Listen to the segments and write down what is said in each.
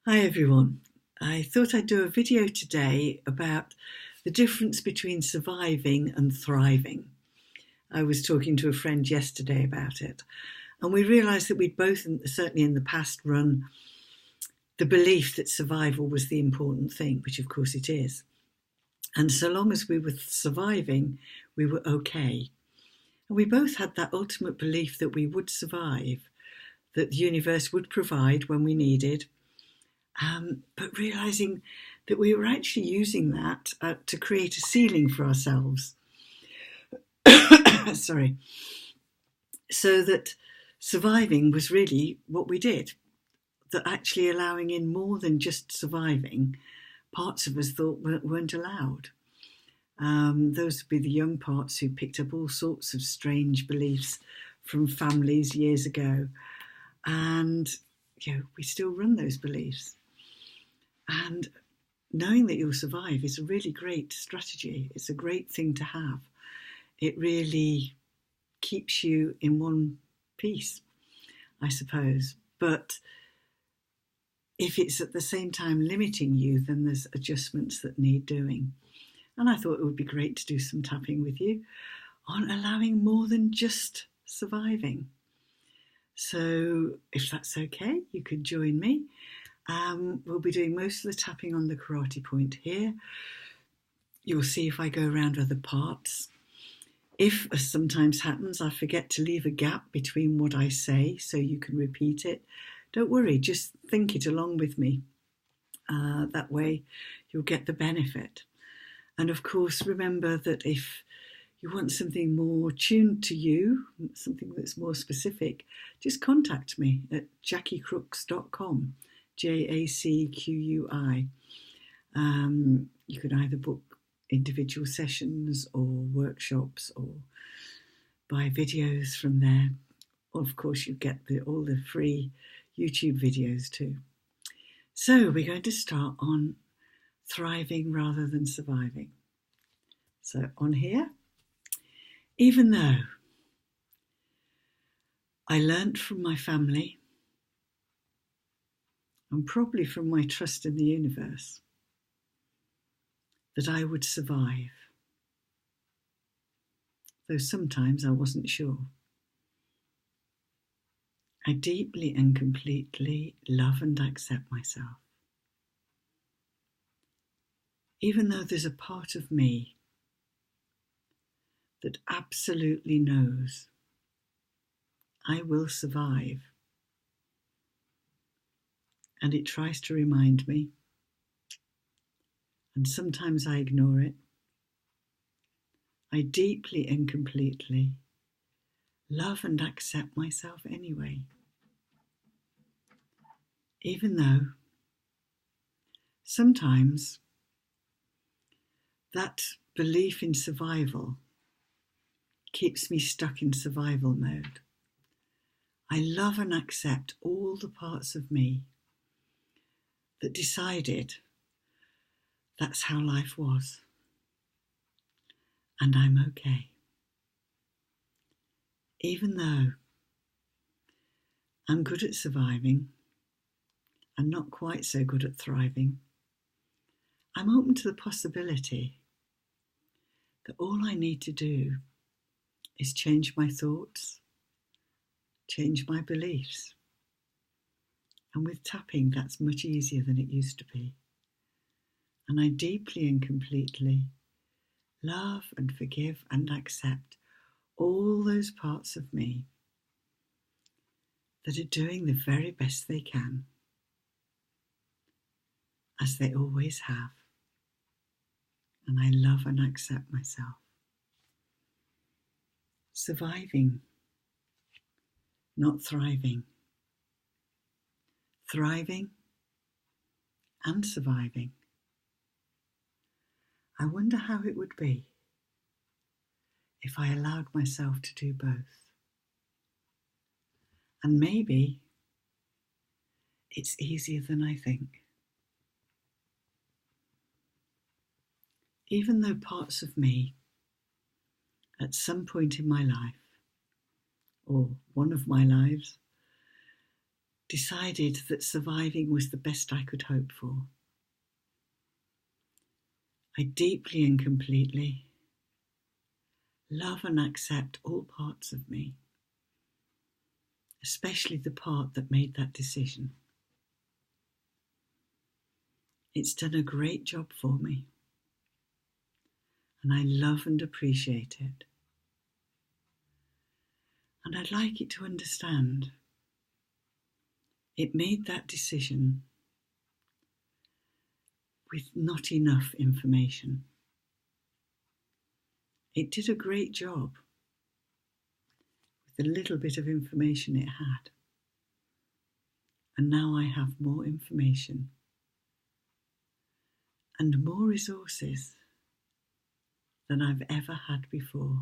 Hi everyone. I thought I'd do a video today about the difference between surviving and thriving. I was talking to a friend yesterday about it, and we realised that we'd both, certainly in the past, run the belief that survival was the important thing, which of course it is. And so long as we were surviving, we were okay. And we both had that ultimate belief that we would survive, that the universe would provide when we needed, but realizing that we were actually using that to create a ceiling for ourselves. Sorry. So that surviving was really what we did, that actually allowing in more than just surviving, parts of us thought weren't allowed. Those would be the young parts who picked up all sorts of strange beliefs from families years ago. And we still run those beliefs. And knowing that you'll survive is a really great strategy. It's a great thing to have. It really keeps you in one piece, I suppose. But if it's at the same time limiting you, then there's adjustments that need doing. And I thought it would be great to do some tapping with you on allowing more than just surviving. So if that's okay, you could join me. We'll be doing most of the tapping on the karate point here. You'll see if I go around other parts. If, as sometimes happens, I forget to leave a gap between what I say so you can repeat it, don't worry, just think it along with me. That way you'll get the benefit. And of course, remember that if you want something more tuned to you, something that's more specific, just contact me at jacquicrooks.com. JACQUI. You can either book individual sessions or workshops or buy videos from there. Or of course, you get all the free YouTube videos too. So we're going to start on thriving rather than surviving. So on here, even though I learnt from my family and probably from my trust in the universe that I would survive, though sometimes I wasn't sure. I deeply and completely love and accept myself. Even though there's a part of me that absolutely knows I will survive, and it tries to remind me, and sometimes I ignore it, I deeply and completely love and accept myself anyway. Even though sometimes that belief in survival keeps me stuck in survival mode. I love and accept all the parts of me that decided that's how life was. And I'm okay. Even though I'm good at surviving and not quite so good at thriving, I'm open to the possibility that all I need to do is change my thoughts, change my beliefs. And with tapping, that's much easier than it used to be. And I deeply and completely love and forgive and accept all those parts of me that are doing the very best they can, as they always have. And I love and accept myself. Surviving, not thriving. Thriving and surviving. I wonder how it would be if I allowed myself to do both. And maybe it's easier than I think. Even though parts of me at some point in my life, or one of my lives, decided that surviving was the best I could hope for. I deeply and completely love and accept all parts of me, especially the part that made that decision. It's done a great job for me, and I love and appreciate it. And I'd like it to understand it made that decision with not enough information. It did a great job with the little bit of information it had. And now I have more information and more resources than I've ever had before.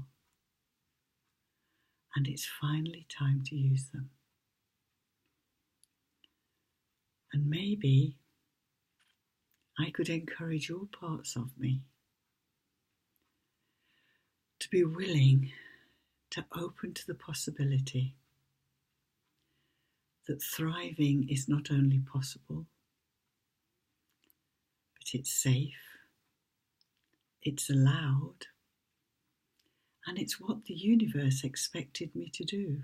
And it's finally time to use them. And maybe I could encourage all parts of me to be willing to open to the possibility that thriving is not only possible, but it's safe, it's allowed, and it's what the universe expected me to do.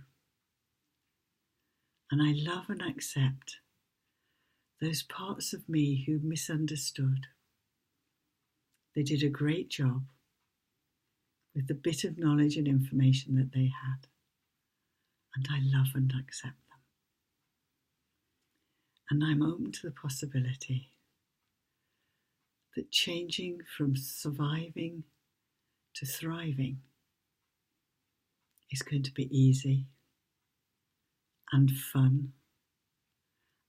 And I love and accept those parts of me who misunderstood. They did a great job with the bit of knowledge and information that they had. And I love and accept them. And I'm open to the possibility that changing from surviving to thriving is going to be easy and fun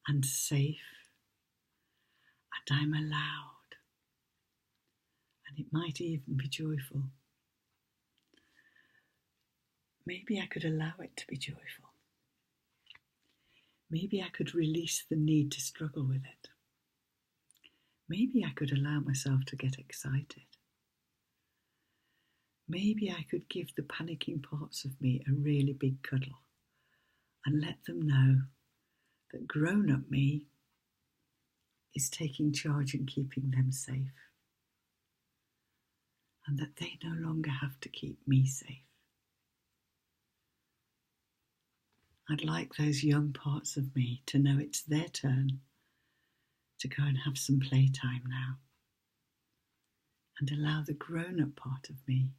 and safe, and I'm allowed, and it might even be joyful. Maybe I could allow it to be joyful. Maybe I could release the need to struggle with it. Maybe I could allow myself to get excited. Maybe I could give the panicking parts of me a really big cuddle and let them know that grown-up me is taking charge and keeping them safe, and that they no longer have to keep me safe. I'd like those young parts of me to know it's their turn to go and have some playtime now, and allow the grown-up part of me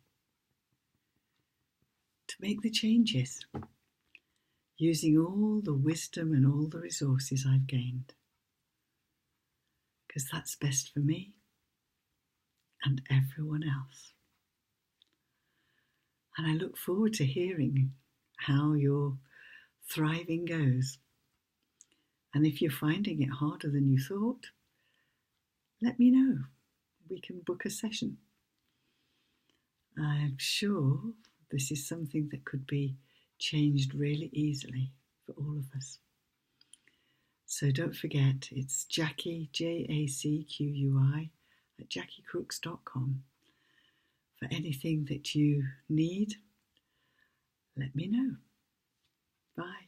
to make the changes, using all the wisdom and all the resources I've gained, because that's best for me and everyone else. And I look forward to hearing how your thriving goes. And if you're finding it harder than you thought, let me know. We can book a session. I'm sure this is something that could be changed really easily for all of us. So don't forget, it's Jacqui, Jacqui, at jacquicrooks.com. For anything that you need, let me know. Bye.